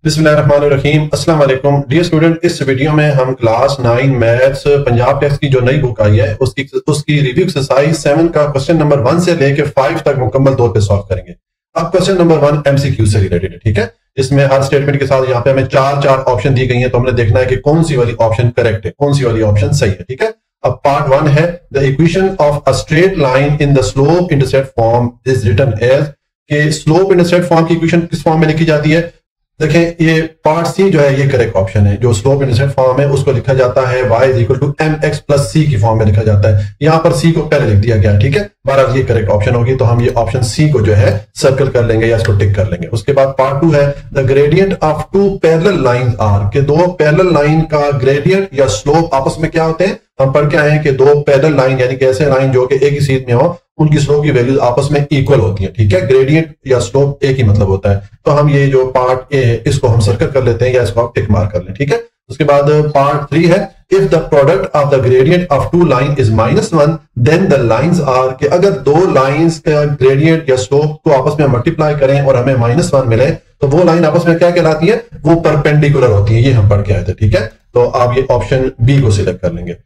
बिस्मिल्लाहिर्रहमानिर्रहीम अस्सलाम वालेकुम डियर स्टूडेंट। इस वीडियो में हम क्लास 9 मैथ्स पंजाब टेक्स्ट की जो नई बुक आई है उसकी रिव्यू एक्सरसाइज 7 का क्वेश्चन नंबर 1 से लेकर 5 तक मुकम्मल तौर पे सॉल्व करेंगे। अब क्वेश्चन नंबर 1 एमसीक्यू से रिलेटेड है, ठीक है। इसमें हर स्टेटमेंट के साथ यहाँ पे हमें चार ऑप्शन दी गई है, तो हमने देखना है कि कौन सी वाली ऑप्शन करेक्ट है, कौन सी वाली ऑप्शन सही है, ठीक है। अब पार्ट 1 है the equation of a straight line in the slope intercept form is written as के स्लोप इंटरसेप्ट फॉर्म की इक्वेशन किस फॉर्म में लिखी जाती है। देखें ये पार्ट सी जो है ये करेक्ट ऑप्शन है। जो स्लोप इंटरसेप्ट फॉर्म है उसको लिखा जाता है y is equal to mx plus C की फॉर्म में लिखा जाता है। यहाँ पर सी को पहले लिख दिया गया है, ठीक है। बहरहाल ये करेक्ट ऑप्शन होगी, तो हम ये ऑप्शन सी को जो है सर्कल कर लेंगे या इसको टिक कर लेंगे। उसके बाद पार्ट 2 है the gradient of two parallel lines are के दो पैरेलल लाइन का ग्रेडियंट या स्लोप आपस में क्या होते हैं। हम पढ़ के आए हैं कि दो पैरेलल लाइन यानी कि ऐसे लाइन जो कि एक ही सीध में हो उनकी स्लोप की वैल्यूज आपस में इक्वल होती है, ठीक है। ग्रेडियंट या स्लोप एक ही मतलब होता है। तो हम ये जो पार्ट ए है इसको हम सर्कल कर लेते हैं या इसको आप टिक मार्क कर लें, ठीक है। उसके बाद पार्ट 3 है if the product of the gradient of two line is -1 then the lines are कि अगर दो लाइंस का ग्रेडियंट या स्लोप को आपस में मल्टीप्लाई करें और हमें -1 मिले तो वो लाइन आपस में क्या कहलाती है, वो परपेंडिकुलर होती है। ये हम पढ़ के आए थे, ठीक है। तो आप ये ऑप्शन बी को सिलेक्ट कर लेंगे।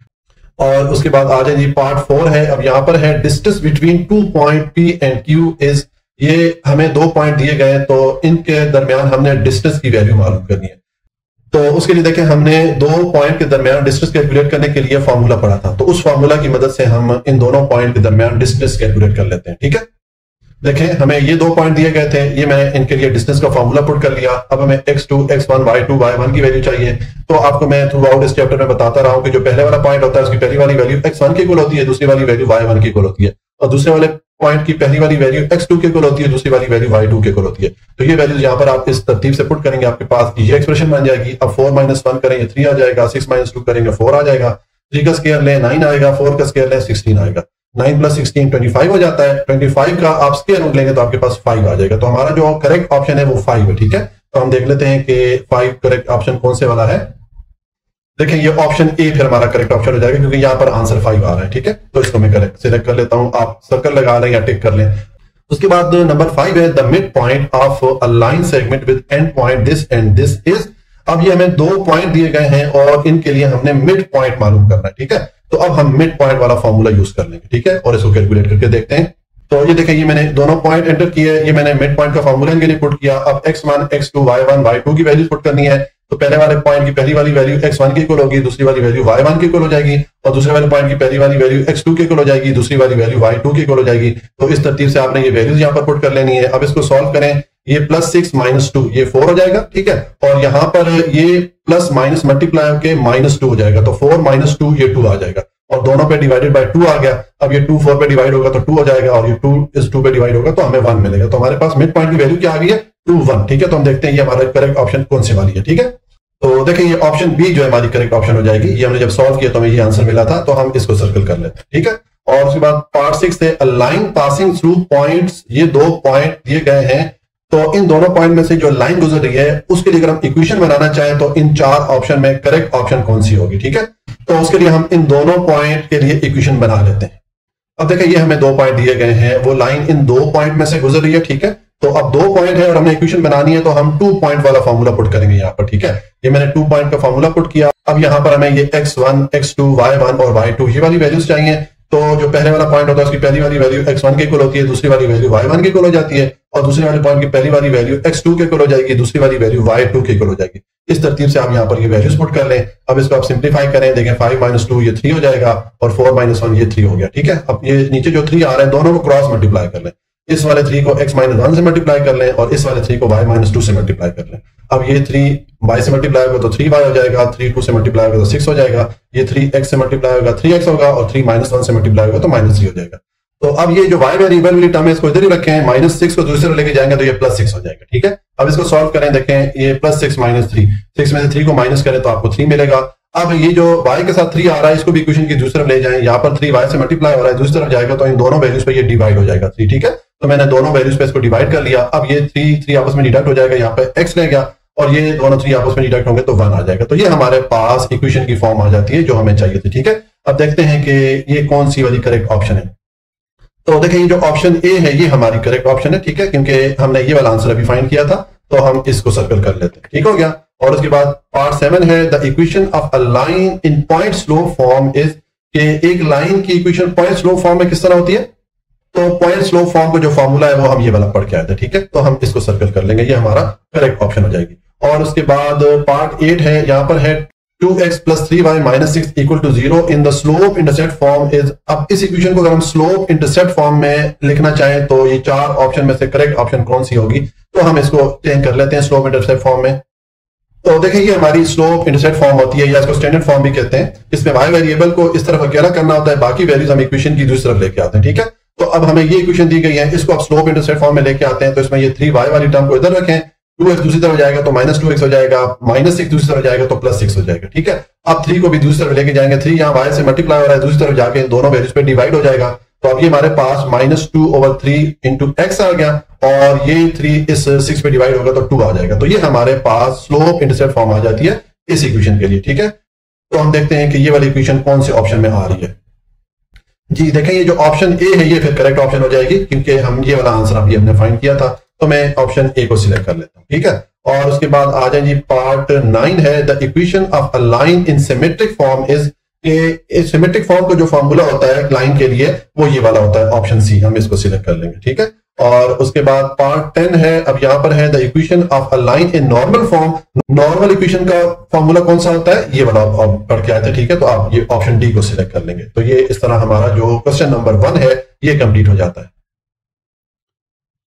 और उसके बाद आ जाए जी पार्ट 4 है। अब यहां पर है distance between 2 point P and Q is, ये हमें 2 पॉइंट दिए गए तो इनके दरमियान हमने डिस्टेंस की वैल्यू मालूम करनी है। तो उसके लिए देखें हमने 2 पॉइंट के दरमियान डिस्टेंस कैलकुलेट करने के लिए फॉर्मूला पढ़ा था, तो उस फॉर्मूला की मदद से हम इन दोनों पॉइंट के दरमियान डिस्टेंस कैलकुलेट कर लेते हैं, ठीक है। देखें हमें ये 2 पॉइंट दिए गए थे, ये मैंने इनके लिए डिस्टेंस का फॉर्मूला पुट कर लिया। अब हमें x2 x1 y2 y1 की वैल्यू चाहिए। तो आपको मैं थ्रू आउट इस चैप्टर में बताता रहा हूं कि जो पहले वाला पॉइंट होता है उसकी पहली वाली वैल्यू x1 की इक्वल होती है, दूसरी वाली वैल्यू y1 की इक्वल होती है, और दूसरे वाले पॉइंट की पहली वाली वैल्यू x2 की इक्वल होती है, दूसरी वाली वैल्यू y2 की इक्वल होती है। तो ये वैल्यूज यहाँ पर आप इस तरतीब से पुट करेंगे, आपके पास ये एक्सप्रेशन बन जाएगी। अब 4 - 1 करेंगे 3 आ जाएगा, 6 - 2 करेंगे 4 आ जाएगा, 3 का स्क्वायर लें 9 आएगा, 4 का स्क्वायर लें 16 आएगा, 9 + 16 25 हो जाता है। 25 का आप स्क्वायर रूट लेंगे तो आपके पास 5 आ जाएगा। तो हमारा जो करेक्ट ऑप्शन है वो 5 है, ठीक है। तो हम देख लेते हैं कि 5 करेक्ट ऑप्शन कौन से वाला है। देखें ये ऑप्शन ए फिर हमारा करेक्ट ऑप्शन हो जाएगा क्योंकि यहाँ पर आंसर 5 आ रहा है, ठीक है। तो इसको मैं करेक्ट सिलेक्ट कर लेता हूं, आप सर्कल लगा लें या टिक कर लें। उसके बाद नंबर 5 है the mid point of a line segment with and point this and this is. अब ये हमें 2 पॉइंट दिए गए हैं और इनके लिए हमने मिड पॉइंट मालूम करना है, ठीक है। तो अब हम मिड पॉइंट वाला फॉर्मूला यूज कर लेंगे, ठीक है, और इसको कैलकुलेट करके देखते हैं। तो ये देखें ये मैंने दोनों पॉइंट एंटर किए, ये मैंने मिड पॉइंट का फॉर्मूला इनके लिए पुट किया। अब x1 x2 y1 y2 की वैल्यू पुट करनी है। तो पहले वाले पॉइंट की पहली वाली वैल्यू x1 की इक्वल होगी, दूसरी वाली वैल्यू y1 की इक्वल हो जाएगी, और दूसरे वाले पॉइंट की पहली वाली वैल्यू x2 की इक्वल हो जाएगी, दूसरी वाली वैल्यू y2 की इक्वल हो जाएगी। तो इस तरतीब से आपने ये वैल्यूज यहाँ पर पुट कर लेनी है। अब इसको सॉल्व करें, ये +6 - 2 ये 4 हो जाएगा, ठीक है। और यहाँ पर ये प्लस माइनस मल्टीप्लाई होकर -2 हो जाएगा, तो 4 - 2 ये 2 आ जाएगा, और दोनों पे डिवाइडेड बाय 2 आ गया। अब ये 2 4 पे डिवाइड होगा तो 2 हो जाएगा, और ये 2 इस 2 पे डिवाइड होगा तो हमें 1 मिलेगा। तो हमारे पास मिड पॉइंट की वैल्यू क्या आ गई है 2 1, ठीक है। तो हम देखते हैं ये हमारा करेक्ट ऑप्शन कौन सी वाली है, ठीक है। तो देखें ये ऑप्शन बी जो है हमारी करेक्ट ऑप्शन हो जाएगी। ये हमने जब सॉल्व किया तो हमें ये आंसर मिला था, तो हम इसको सर्कल कर लेते हैं, ठीक है। और उसके बाद पार्ट 6 है a line passing through points. ये 2 पॉइंट दिए गए हैं, तो इन दोनों पॉइंट में से जो लाइन गुजर रही है उसके लिए अगर हम इक्वेशन बनाना चाहें तो इन 4 ऑप्शन में करेक्ट ऑप्शन कौन सी होगी, ठीक है। तो उसके लिए हम इन दोनों पॉइंट के लिए इक्वेशन बना लेते हैं। अब देखिए ये हमें 2 पॉइंट दिए गए हैं, वो लाइन इन 2 पॉइंट में से गुजर रही है, ठीक है। तो अब 2 पॉइंट है और हमें इक्वेशन बनानी है, तो हम 2 पॉइंट वाला फॉर्मूला पुट करेंगे यहाँ पर, ठीक है। ये मैंने 2 पॉइंट का फॉर्मूला पुट किया। अब यहाँ पर हमें ये x1 x2 y1 और y2 ये वाली वैल्यूज चाहिए। तो जो पहले वाला पॉइंट होता है उसकी पहली वाली वैल्यू x1 की इक्वल होती है, दूसरी वाली वैल्यू y1 की इक्वल हो जाती है, और दूसरे वाले पॉइंट की पहली वाली वैल्यू x2 की इक्वल हो जाएगी, दूसरी वाली वैल्यू y2 की इक्वल हो जाएगी। इस तरतीब से आप यहाँ पर ये वैल्यूज पुट कर लें। अब इसको आप सिंप्लीफाई करें, देखें 5 - 2 ये 3 हो जाएगा, और 4 - 1 ये 3 हो गया, ठीक है। अब ये नीचे जो 3 आ रहे हैं दोनों को क्रॉस मल्टीप्लाई कर लें। इस वाले 3 को x - 1 से मल्टीप्लाई कर लें और इस वाले 3 को y - 2 से मल्टीप्लाई कर लें। अब ये 3 y से मल्टीप्लाई होगा तो 3y हो जाएगा, 3 2 से मल्टीप्लाई होगा तो 6 हो जाएगा, ये 3x से मल्टीप्लाई होगा 3x होगा, और 3 - 1 से मल्टीप्लाई होगा तो -3 हो जाएगा। तो अब ये जो y वेरिएबल वाली टर्म है इसको इधर ही रखें, -6 को दूसरे लेके जाएंगे तो ये +6 हो जाएगा, ठीक है। अब इसको सॉल्व करें, देखें ये +6 - 3, 6 में से 3 को माइनस करें तो आपको 3 मिलेगा। अब ये जो y के साथ 3 आ रहा है इसको भी इक्वेशन की दूसरी तरफ ले जाएं, यहाँ पर 3y से मल्टीप्लाई हो रहा है, दूसरी तरफ जाएगा तो इन दोनों वैल्यूज पे ये डिवाइड हो जाएगा 3, ठीक है। तो मैंने दोनों वैल्यूज पे इसको डिवाइड कर लिया। अब ये 3 आपस में डिडक्ट हो जाएगा, यहाँ पे x ले गया, और ये दोनों 3 आपस में डिडक्ट होंगे तो 1 आ जाएगा। तो ये हमारे पास इक्वेशन की फॉर्म आ जाती है जो हमें चाहिए थी, ठीक है। अब देखते हैं कि ये कौन सी वाली करेक्ट ऑप्शन है। तो देखिए ये जो ऑप्शन ए है ये हमारी करेक्ट ऑप्शन है, ठीक है, क्योंकि हमने ये वाला आंसर अभी फाइंड किया था। तो हम इसको सर्कल कर लेते हैं, ठीक हो गया। और उसके बाद पार्ट 7 है the equation of a line in point slope form is, कि एक लाइन की इक्वेशन पॉइंट स्लोप फॉर्म में किस तरह होती है। तो पॉइंट स्लोप फॉर्म का जो फॉर्मूला है वो हम ये वाला पढ़ के आए थे, ठीक है। तो हम इसको सर्कल कर लेंगे, ये हमारा करेक्ट ऑप्शन हो जाएगी। और उसके बाद पार्ट 8 है, यहां पर है 2x + 3y - 6 = 0 in the slope intercept form is. अब इस इक्वेशन को अगर हम स्लोप इंटरसेप्ट फॉर्म में लिखना चाहें तो ये 4 ऑप्शन में से करेक्ट ऑप्शन कौन सी होगी, तो हम इसको चेंज कर लेते हैं स्लोप इंटरसेप्ट फॉर्म में। तो देखिए ये हमारी स्लोप इंटरसेप्ट फॉर्म होती है, या इसको स्टैंडर्ड फॉर्म भी कहते हैं। इसमें y वेरिएबल को इस तरफ अकेला करना होता है, बाकी वैल्यूज हम इक्वेशन की दूसरी तरफ लेके आते हैं, ठीक है। तो अब हमें ये इक्वेशन दी गई है, इसको आप स्लोप इंटरसेप्ट फॉर्म में लेके आते हैं। तो इसमें ये 3y वाली टर्म को इधर रखें, 2x दूसरी तरफ जाएगा तो -2x हो जाएगा, -6 दूसरी तरफ जाएगा तो +6 हो जाएगा, ठीक है। अब 3 को भी दूसरी तरफ लेके जाएंगे, 3 यहाँ y से मल्टीप्लाई हो रहा है, दूसरी तरफ जाके दोनों वैल्यूज पे डिवाइड हो जाएगा। तो अब ये हमारे पास -2/3 × x आ गया, और ये 3 इस 6 पे डिवाइड होगा तो 2 आ जाएगा। तो ये हमारे पास स्लोप इंटरसेप्ट फॉर्म आ जाती है इस इक्वेशन के लिए, ठीक है। तो हम देखते हैं कि ये वाली इक्वेशन कौन से ऑप्शन में आ रही है। जी देखें, ये जो ऑप्शन ए है ये फिर करेक्ट ऑप्शन हो जाएगी, क्योंकि हम ये वाला आंसर अभी हमने फाइंड किया था। तो मैं ऑप्शन ए को सिलेक्ट कर लेता हूं, ठीक है। और उसके बाद आ जाए जी पार्ट 9 है the equation of a line in symmetric form is. Symmetric form का जो फॉर्मूला होता है लाइन के लिए वो ये वाला होता है, ऑप्शन सी, हम इसको सिलेक्ट कर लेंगे, ठीक है। और उसके बाद पार्ट 10 है, अब यहां पर है the equation of a line in normal form. Normal equation का फॉर्मूला कौन सा होता है, ये वाला पढ़ के आए थे, ठीक है। तो आप ये ऑप्शन डी को सिलेक्ट कर लेंगे। तो ये इस तरह हमारा जो क्वेश्चन नंबर 1 है ये कंप्लीट हो जाता है।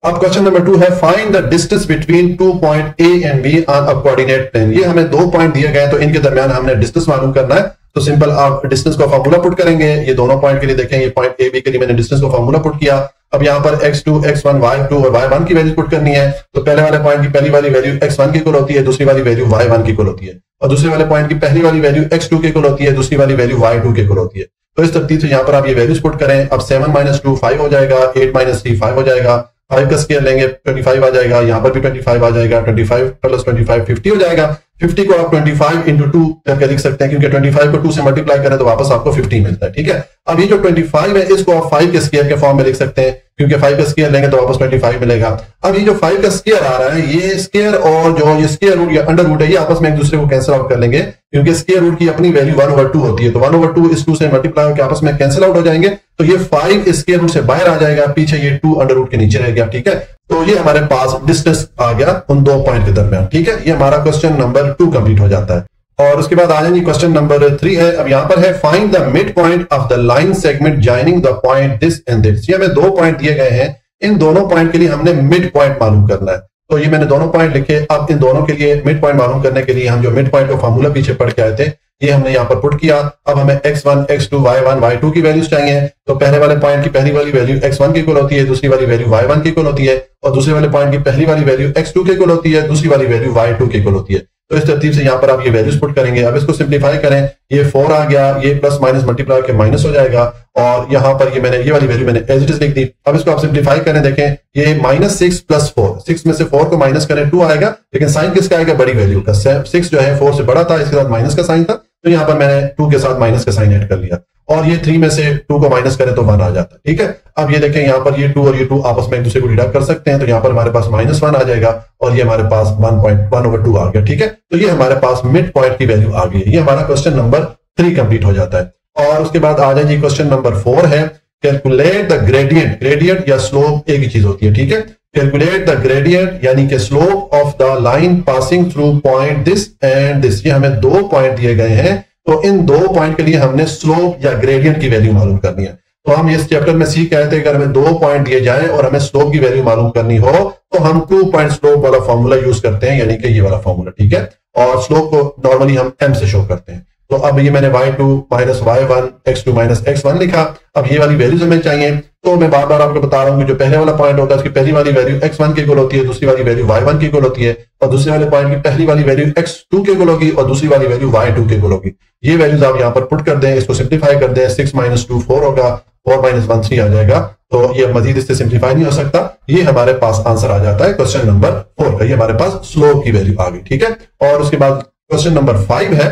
अब क्वेश्चन नंबर 2 है find the distance between 2 point A and B on a coordinate plane. ये हमें 2 पॉइंट दिए गए, तो इनके दरमियान हमने डिस्टेंस मालूम करना है। तो सिंपल आप डिस्टेंस का फॉर्मूला पुट करेंगे। ये दोनों पॉइंट के लिए देखें, ये पॉइंट ए बी के लिए मैंने डिस्टेंस का फॉर्मूला पुट किया। अब यहाँ पर x2, x1, y2 और y1 की वैल्यू पुट करनी है। तो पहले वाले पॉइंट की पहली वाली वैल्यू x1 की इक्वल होती है, दूसरी वाली वैल्यू y1 की इक्वल होती है। और दूसरे वाले पॉइंट की पहली वाली वैल्यू x2 की इक्वल होती है, दूसरी वाली वैल्यू y2 की इक्वल होती है। तो इस तरतीब से यहाँ पर आप ये वैल्यूज पुट करें। अब 7 - 2 5 हो जाएगा, 8 - 3 5 हो जाएगा, 5 का स्क्वायर लेंगे 25 आ जाएगा, यहाँ पर भी 25 आ जाएगा, 25 + 25 50 हो जाएगा। 50 को आप 25 × 2 करके लिख सकते हैं, क्योंकि 25 को 2 से मल्टीप्लाई करें तो वापस आपको 50 मिलता है, ठीक है। अब ये जो 25 है इसको आप 5 के स्क्वायर के फॉर्म में लिख सकते हैं, क्योंकि 5 का स्क्वायर लेंगे तो वापस 25 मिलेगा। अब ये जो 5 का स्क्वायर आ रहा है, ये स्क्वायर और जो ये स्क्वायर रूट या अंडर रूट है, ये आपस में एक दूसरे को कैंसिल आउट कर लेंगे, क्योंकि स्क्वायर रूट की अपनी वैल्यू 1/2 होती है। तो 1/2 इस 2 से मल्टीप्लाई होकर आपस में कैंसिल आउट हो जाएंगे। तो ये 5 स्क्वायर रूट से बाहर आ जाएगा, पीछे ये 2 अंडर रूट के नीचे रह गया, ठीक है। तो ये हमारे पास डिस्टेंस आ गया उन 2 पॉइंट के दरमियान, ठीक है। ये हमारा क्वेश्चन नंबर 2 कंप्लीट हो जाता है। और उसके बाद आ जाएंगे क्वेश्चन नंबर 3 है। अब यहां पर है find the mid point of the line segment joining the point this and this. ये हमें 2 पॉइंट दिए गए हैं, इन दोनों पॉइंट के लिए हमने मिड पॉइंट मालूम करना है। तो ये मैंने दोनों पॉइंट लिखे। अब इन दोनों के लिए मिड पॉइंट मालूम करने के लिए हम जो मिड पॉइंट का फॉर्मूला पीछे पढ़ के आए थे ये हमने यहाँ पर पुट किया। अब हमें x1, x2, y1, y2 की वैल्यूज चाहिए। तो पहले वाले पॉइंट की पहली वाली वैल्यू x1 की इक्वल होती है, दूसरी वाली वैल्यू y1 की इक्वल होती है, और दूसरे वाले पॉइंट की पहली वाली वैल्यू x2 की इक्वल होती है, दूसरी वाली वैल्यू y2 की इक्वल होती है। तो इस तरतीब से यहाँ पर आप ये वैल्यूज पुट करेंगे। अब इसको सिंप्लीफाई करें, ये 4 आ गया, ये प्लस माइनस मल्टीप्लाई के माइनस हो जाएगा, और यहाँ पर ये मैंने ये वाली वैल्यू मैंने एज इट इज लिख दी। अब इसको आप सिंप्लीफाई करें, देखें ये -6 + 4, 6 में से 4 को माइनस करें 2 आएगा, लेकिन साइन किसका आएगा, बड़ी वैल्यू का। 6 जो है 4 से बड़ा था, इसके साथ माइनस का साइन था, तो यहाँ पर मैंने 2 के साथ माइनस का साइन ऐड कर लिया। और ये 3 में से 2 को माइनस करें तो 1 आ जाता है, ठीक है। अब ये देखें यहाँ पर ये 2 और ये 2 आपस में एक दूसरे को डिडक्ट कर सकते हैं, तो यहाँ पर हमारे पास -1 आ जाएगा, और ये हमारे पास 1/2 आ गया, ठीक है। तो ये हमारे पास मिड पॉइंट की वैल्यू आ गई है। ये हमारा क्वेश्चन नंबर 3 कंप्लीट हो जाता है। और उसके बाद आ जाए क्वेश्चन नंबर 4 है कैलकुलेट द ग्रेडियंट। ग्रेडियंट या स्लोप एक ही चीज होती है, ठीक है। कैलकुलेट द ग्रेडियंट यानी कि slope of the line passing through point this and this. ये हमें 2 पॉइंट दिए गए हैं, तो इन 2 पॉइंट के लिए हमने स्लोप या ग्रेडियंट की वैल्यू मालूम करनी है। तो हम इस चैप्टर में सीख रहे थे कि अगर हमें 2 पॉइंट दिए जाएं और हमें स्लोप की वैल्यू मालूम करनी हो तो हम 2 पॉइंट स्लोप वाला फॉर्मूला यूज करते हैं, यानी कि ये वाला फॉर्मूला, ठीक है। और स्लोप को नॉर्मली हम m से शो करते हैं। तो अब ये मैंने y2 - y1, x2 - x1 लिखा। अब ये वाली वैल्यूज हमें चाहिए, तो मैं बार बार आपको बता रहा हूं कि जो पहले वाला पॉइंट होता है उसकी पहली वाली वैल्यू x1 की इक्वल होती है, दूसरी वाली वैल्यू y1 की इक्वल होती है, और दूसरे वाले पॉइंट की पहली वाली वैल्यू x2 की इक्वल होगी और दूसरी वाली वैल्यू y2 की इक्वल होगी। ये वैल्यूज आप यहाँ पर पुट कर दें, इसको सिंप्लीफाई कर दें। 6 - 2 4 होगा, 4 - 1 3 आ जाएगा। तो ये मजीद इससे सिंप्लीफाई नहीं हो सकता। ये हमारे पास आंसर आ जाता है क्वेश्चन नंबर 4 का। ये हमारे पास स्लोप की वैल्यू आ गई, ठीक है। और उसके बाद क्वेश्चन नंबर 5 है।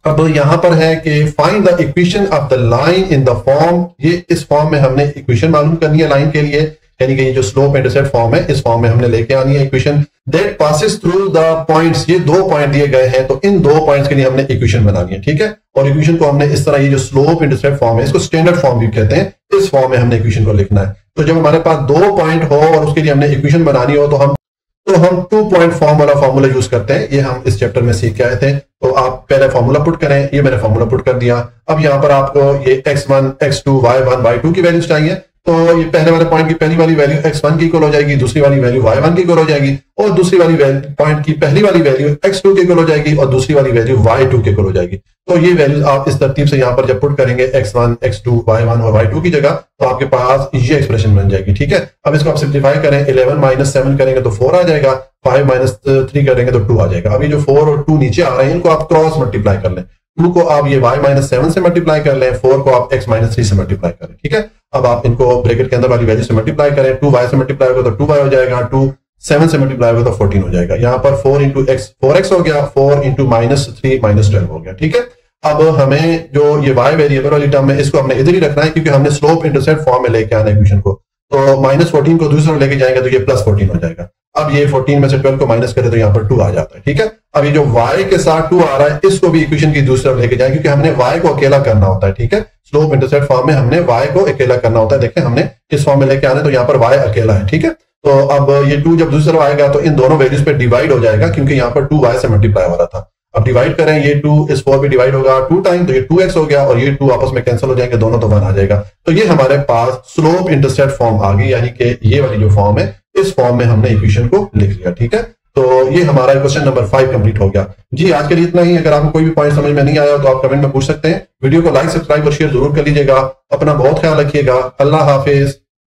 अब यहां पर है कि find the equation of the line in the form. ये इस फॉर्म में हमने इक्वेशन मालूम करनी है लाइन के लिए। यानी कि ये जो स्लोप इंटरसेप्ट फॉर्म है, इस फॉर्म में हमने लेके आनी है equation that passes through the points. ये 2 पॉइंट दिए गए हैं, तो इन 2 पॉइंट्स के लिए हमने इक्वेशन बनानी है, ठीक है। और इक्वेशन को हमने इस तरह, ये जो स्लोप इंटरसेप्ट फॉर्म है, इसको स्टैंडर्ड फॉर्म भी कहते हैं, इस फॉर्म में हमने इक्वेशन को लिखना है। तो जब हमारे पास 2 पॉइंट हो और उसके लिए हमने इक्वेशन बनानी हो, तो हम 2 पॉइंट फॉर्म वाला फॉर्मूला यूज करते हैं। ये हम इस चैप्टर में सीख के आए थे। तो आप पहले फॉर्मूला पुट करें, ये मैंने फॉर्मूला पुट कर दिया। अब यहाँ पर आपको ये x1, x2, y1, y2 की वैल्यूज चाहिए। तो ये पहले वाले पॉइंट की पहली वाली वैल्यू x1 की इक्वल हो जाएगी, दूसरी वाली वैल्यू y1 की इक्वल हो जाएगी, और दूसरी वाली पॉइंट की पहली वाली वैल्यू x2 की इक्वल हो जाएगी, और दूसरी वाली वैल्यू y2 की इक्वल हो जाएगी। तो ये वैल्यूज आप इस तरतीब से यहाँ पर जब पुट करेंगे x1, x2, y1 और y2 की जगह, तो आपके पास ये एक्सप्रेशन बन जाएगी, ठीक है। अब इसको आप सिंप्लीफाई करें, 11 माइनस 7 करेंगे तो 4 आ जाएगा, 5 माइनस 3 करेंगे तो 2 आ जाएगा। अब ये जो 4 और 2 नीचे आ रहे हैं, इनको आप क्रॉस मल्टीप्लाई कर लें। 2 को आप ये y माइनस 7 से मल्टीप्लाई कर लें, 4 को आप x माइनस 3 से मल्टीप्लाई करें, ठीक है। अब आप इनको ब्रैकेट के अंदर वाली वैल्यू से मल्टीप्लाई करें, 2y से मल्टीप्लाई होगा तो 2y हो जाएगा, 2 7 से मल्टीप्लाई होगा तो 14 हो जाएगा। यहाँ पर 4 इंटू एक्स 4x हो गया, 4 इंटू माइनस 3 माइनस 12 हो गया, ठीक है। अब हमें जो ये y वेरिएबल वाली टर्म है, इसको हमने इधर ही रखना है, क्योंकि हमने स्लोप इंटरसेप्ट फॉर्म में लेके आना है इक्वेशन को। तो माइनस 14 को दूसरी तरफ लेके जाएंगे तो ये प्लस 14 हो जाएगा। अब ये 14 में से 12 को माइनस करें तो यहाँ पर 2 आ जाता है, ठीक है। अब ये जो y के साथ 2 आ रहा है, इसको भी इक्वेशन की दूसरी तरफ लेके जाए, क्योंकि हमने y को अकेला करना होता है, ठीक है। स्लोप इंटरसेप्ट फॉर्म में हमने y को अकेला करना होता है। देखें, हमने इस फॉर्म में लेके आना है, तो यहाँ पर y अकेला है, ठीक है। तो अब ये 2 जब दूसरी तरफ आएगा तो इन दोनों वैल्यूज पे डिवाइड हो जाएगा, क्योंकि यहाँ पर 2y से मल्टीप्लाई हो रहा था। अब डिवाइड करें, ये 2 इस 4 पे डिवाइड होगा 2 टाइम, तो ये 2x हो गया, और ये 2 आपस में कैंसिल हो जाएंगे, दोनों तो 1 आ जाएगा। तो ये हमारे पास स्लोप इंटरसेप्ट फॉर्म आ गई, यानी कि ये वाली जो फॉर्म है, इस फॉर्म में हमने इक्वेशन को लिख लिया, ठीक है। तो ये हमारा क्वेश्चन नंबर 5 कंप्लीट हो गया जी। आज के लिए इतना ही। अगर आपको कोई भी पॉइंट समझ में नहीं आया तो आप कमेंट में पूछ सकते हैं। वीडियो को लाइक, सब्सक्राइब और शेयर जरूर कर लीजिएगा। अपना बहुत ख्याल रखिएगा। अल्लाह हाफिज।